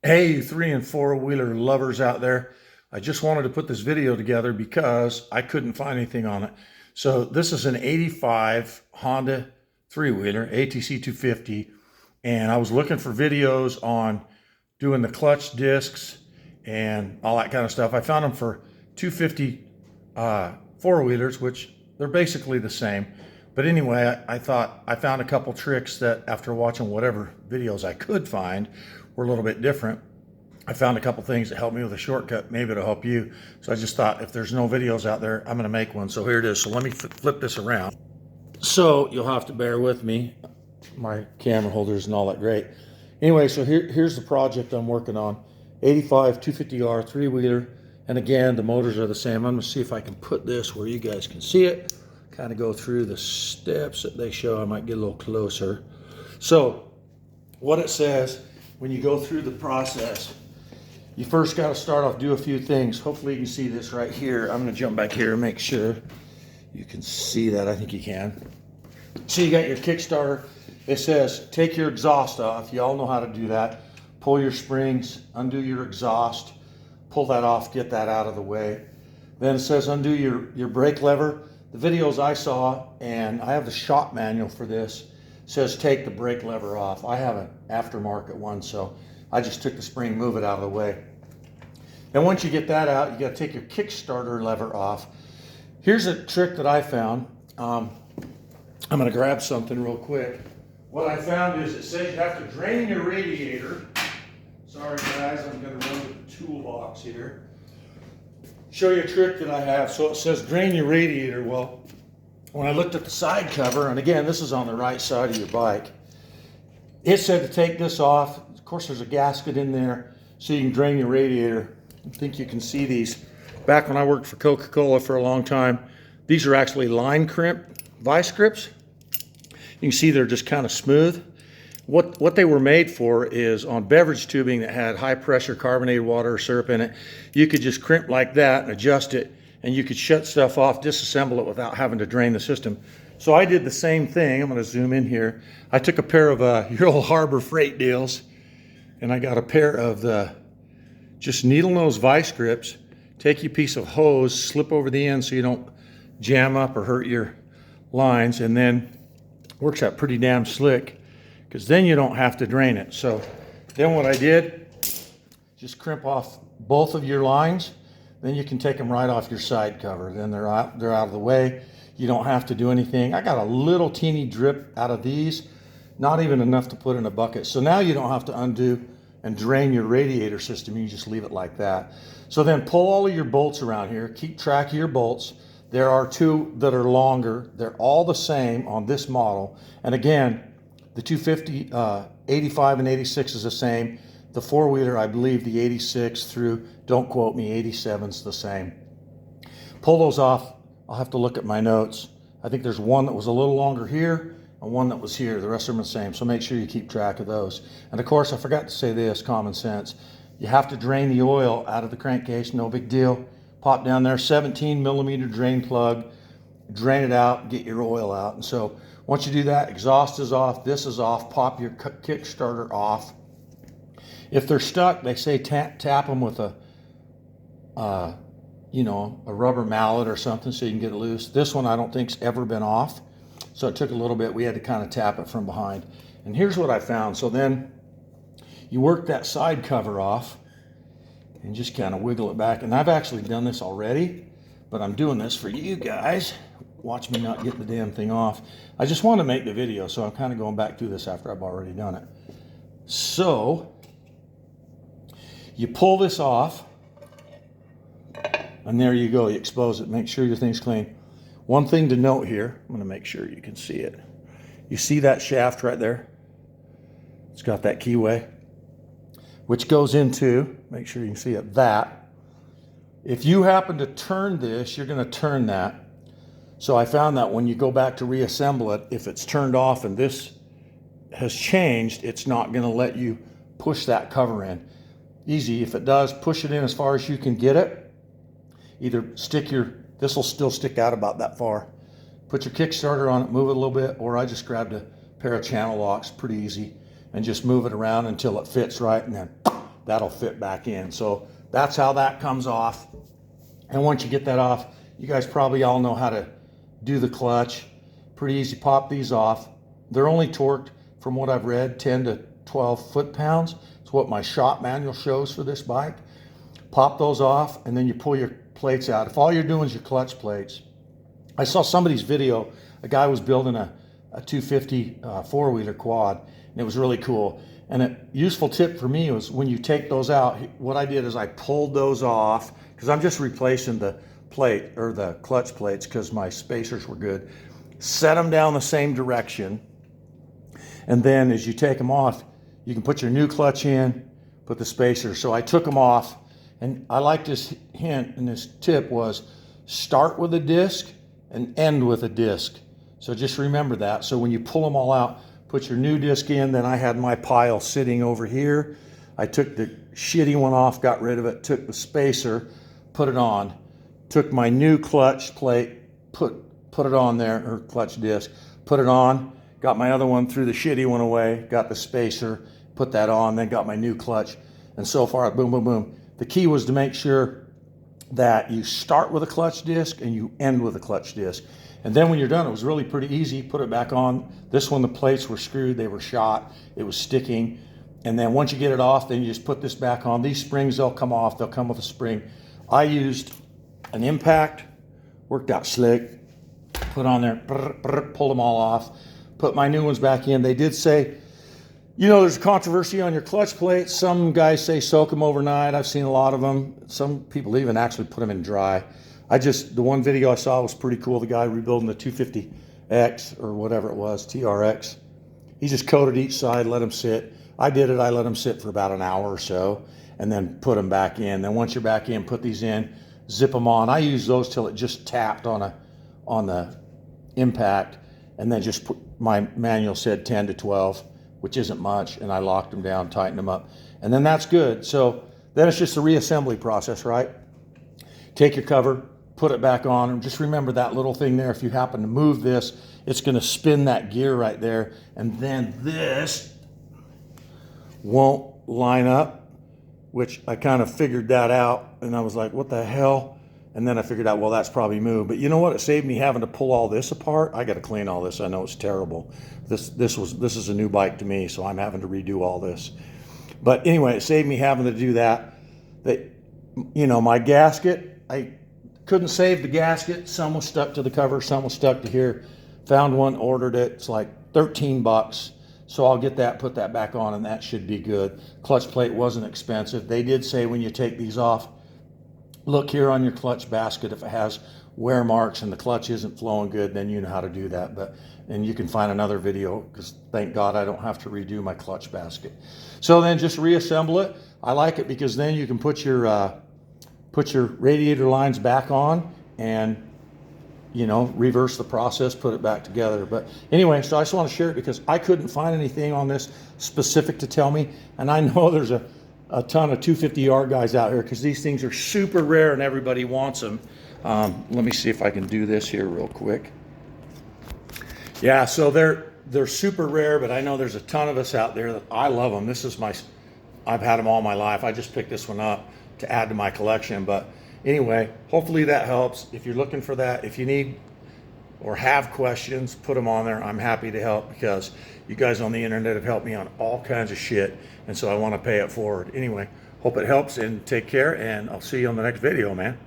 Hey, you 3 and 4 wheeler lovers out there. I just wanted to put this video together because I couldn't find anything on it. So this is an 85 Honda 3-wheeler, ATC 250. And I was looking for videos on doing the clutch discs and all that kind of stuff. I found them for 250 4-wheelers, which they're basically the same. But anyway, I thought I found a couple tricks that after watching whatever videos I could find were a little bit different. I found a couple things that helped me with a shortcut. Maybe it'll help you. So I just thought if there's no videos out there, I'm going to make one. So here it is. So let me flip this around. So you'll have to bear with me. My camera holder isn't all that great. Anyway, so here's the project I'm working on. 85 250R 3-wheeler. And again, the motors are the same. I'm going to see if I can put this where you guys can see it. Kind of go through the steps that they show. I might get a little closer. So what it says when you go through the process, you first got to start off, do a few things. Hopefully you can see this right here. I'm going to jump back here and make sure you can see that. I think you can. So you got your Kickstarter. It says take your exhaust off. You all know how to do that. Pull your springs, undo your exhaust, pull that off, get that out of the way. Then it says undo your brake lever. The videos I saw, and I have the shop manual for this, says take the brake lever off. I have an aftermarket one, so I just took the spring, move it out of the way. And once you get that out, you got to take your Kickstarter lever off. Here's a trick that I found. I'm going to grab something real quick. What I found is it says you have to drain your radiator. Sorry guys, I'm going to run to the toolbox here. Show you a trick that I have. So it says drain your radiator. Well, when I looked at the side cover, and again, this is on the right side of your bike, it said to take this off. Of course, there's a gasket in there so you can drain your radiator. I think you can see these. Back when I worked for Coca-Cola for a long time, these are actually line crimp vice grips. You can see they're just kind of smooth. What they were made for is on beverage tubing that had high pressure carbonated water or syrup in it, you could just crimp like that and adjust it, and you could shut stuff off, disassemble it without having to drain the system. So I did the same thing. I'm going to zoom in here. I took a pair of your old Harbor Freight deals, and I got a pair of the just needle nose vice grips. Take your piece of hose, slip over the end so you don't jam up or hurt your lines, and then works out pretty damn slick, because then you don't have to drain it. So then what I did, just crimp off both of your lines, then you can take them right off your side cover. Then they're out of the way. You don't have to do anything. I got a little teeny drip out of these, not even enough to put in a bucket. So now you don't have to undo and drain your radiator system. You just leave it like that. So then pull all of your bolts around here. Keep track of your bolts. There are two that are longer. They're all the same on this model. And again, the 250, 85 and 86 is the same. The 4-wheeler, I believe the 86 through, don't quote me, 87 is the same. Pull those off. I'll have to look at my notes. I think there's one that was a little longer here and one that was here. The rest of them are the same, so make sure you keep track of those. And of course, I forgot to say this, common sense. You have to drain the oil out of the crankcase, no big deal. Pop down there, 17 millimeter drain plug, drain it out, get your oil out. And so once you do that, exhaust is off, this is off, pop your Kickstarter off. If they're stuck, they say tap them with a rubber mallet or something so you can get it loose. This one I don't think's ever been off, so it took a little bit. We had to kind of tap it from behind. And here's what I found. So then you work that side cover off and just kind of wiggle it back. And I've actually done this already, but I'm doing this for you guys. Watch me not get the damn thing off. I just want to make the video, so I'm kind of going back through this after I've already done it. So you pull this off, and there you go. You expose it. Make sure your thing's clean. One thing to note here, I'm going to make sure you can see it. You see that shaft right there? It's got that keyway, which goes into, make sure you can see it, that. If you happen to turn this, you're going to turn that. So I found that when you go back to reassemble it, if it's turned off and this has changed, it's not going to let you push that cover in. Easy. If it does, push it in as far as you can get it. Either this will still stick out about that far. Put your Kickstarter on it, move it a little bit, or I just grabbed a pair of channel locks, pretty easy, and just move it around until it fits right, and then that'll fit back in. So that's how that comes off. And once you get that off, you guys probably all know how to do the clutch. Pretty easy, pop these off. They're only torqued, from what I've read, 10 to 12 foot-pounds. It's what my shop manual shows for this bike. Pop those off, and then you pull your plates out. If all you're doing is your clutch plates, I saw somebody's video, a guy was building a 250 four-wheeler quad, and it was really cool. And a useful tip for me was when you take those out, what I did is I pulled those off, because I'm just replacing the plate, or the clutch plates, because my spacers were good. Set them down the same direction, and then as you take them off, you can put your new clutch in, put the spacers. So I took them off, and I like this hint, and this tip was start with a disc and end with a disc. So just remember that. So when you pull them all out, put your new disc in. Then I had my pile sitting over here. I took the shitty one off, got rid of it, took the spacer, put it on, took my new clutch plate, put it on there, or clutch disc, put it on, got my other one, threw the shitty one away, got the spacer, put that on, then got my new clutch, and so far, boom, boom, boom. The key was to make sure that you start with a clutch disc and you end with a clutch disc. And then when you're done, it was really pretty easy. Put it back on. This one, the plates were screwed, they were shot, it was sticking. And then once you get it off, then you just put this back on. These springs, they'll come off, they'll come with a spring. I used an impact, worked out slick, put on there, pulled them all off, put my new ones back in. They did say, you know, there's a controversy on your clutch plates. Some guys say soak them overnight. I've seen a lot of them. Some people even actually put them in dry. The one video I saw was pretty cool. The guy rebuilding the 250X or whatever it was, TRX. He just coated each side, let them sit. I did it. I let them sit for about an hour or so and then put them back in. Then once you're back in, put these in, zip them on. I used those till it just tapped on the impact, and then just put, my manual said 10 to 12, which isn't much, and I locked them down, tightened them up, and then that's good. So then it's just a reassembly process, right? Take your cover, put it back on, and just remember that little thing there. If you happen to move this, it's going to spin that gear right there, and then this won't line up, which I kind of figured that out, and I was like, what the hell? And then I figured out, well, that's probably moved. But you know what? It saved me having to pull all this apart. I got to clean all this. I know it's terrible. This is a new bike to me, so I'm having to redo all this. But anyway, it saved me having to do that. You know, my gasket, I couldn't save the gasket. Some was stuck to the cover, some was stuck to here. Found one, ordered it. It's like 13 bucks. So I'll get that, put that back on, and that should be good. Clutch plate wasn't expensive. They did say when you take these off, look here on your clutch basket. If it has wear marks and the clutch isn't flowing good, then you know how to do that. And you can find another video, because thank God I don't have to redo my clutch basket. So then just reassemble it. I like it because then you can put your radiator lines back on and, you know, reverse the process, put it back together. But anyway, so I just want to share it because I couldn't find anything on this specific to tell me. And I know there's a ton of 250R guys out here, because these things are super rare and everybody wants them. Let me see if I can do this here real quick. Yeah, so they're super rare, but I know there's a ton of us out there that I love them. I've had them all my life. I just picked this one up to add to my collection. But anyway, hopefully that helps. If you're looking for that, if you need or have questions, put them on there. I'm happy to help, because you guys on the internet have helped me on all kinds of shit, and so I want to pay it forward. Anyway, hope it helps, and take care, and I'll see you on the next video, man.